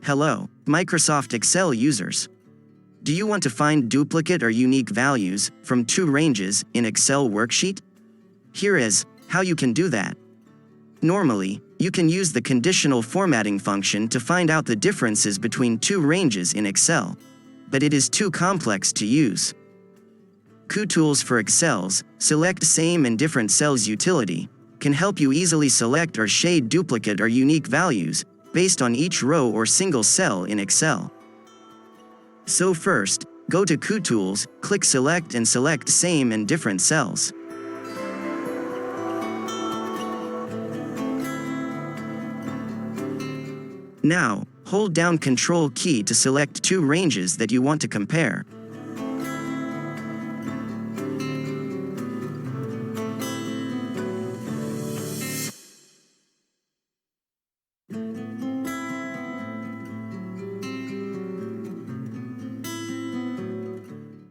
Hello, Microsoft Excel users. Do you want to find duplicate or unique values from two ranges in Excel Worksheet? Here is how you can do that. Normally, you can use the Conditional Formatting function to find out the differences between two ranges in Excel, but it is too complex to use. Kutools for Excel's Select Same and Different Cells utility can help you easily select or shade duplicate or unique values based on each row or single cell in Excel. So first, go to Kutools, click Select and select Same and Different Cells. Now, hold down Control key to select two ranges that you want to compare.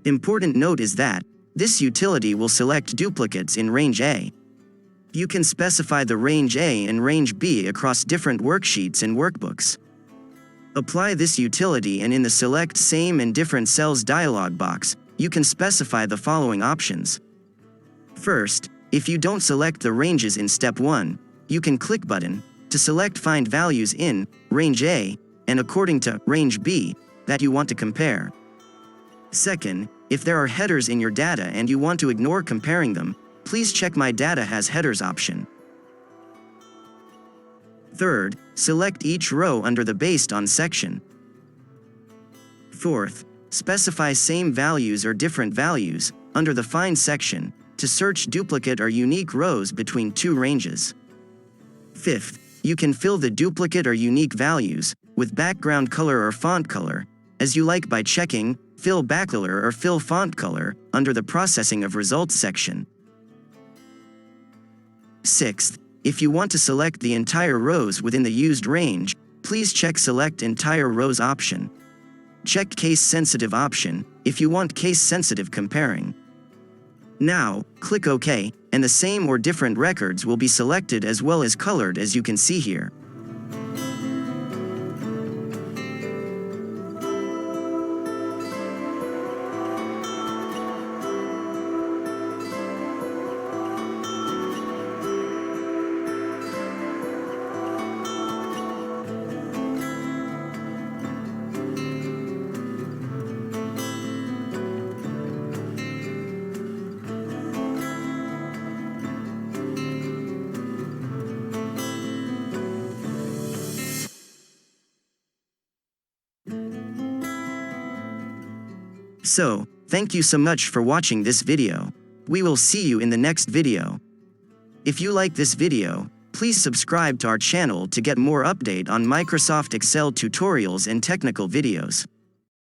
Important note is that this utility will select duplicates in range A. You can specify the range A and range B across different worksheets and workbooks. Apply this utility and in the Select Same and Different Cells dialog box, you can specify the following options. First, if you don't select the ranges in Step 1, you can click button to select Find Values in range A and according to range B that you want to compare. Second, if there are headers in your data and you want to ignore comparing them, please check My Data Has Headers option. Third, select each row under the Based On section. Fourth, specify same values or different values under the Find section to search duplicate or unique rows between two ranges. Fifth, you can fill the duplicate or unique values with background color or font color as you like by checking Fill Backcolor or Fill Font Color under the Processing of Results section. Sixth, if you want to select the entire rows within the used range, please check Select Entire Rows option. Check Case Sensitive option if you want case-sensitive comparing. Now, click OK, and the same or different records will be selected as well as colored as you can see here. So, thank you so much for watching this video. We will see you in the next video. If you like this video, please subscribe to our channel to get more update on Microsoft Excel tutorials and technical videos.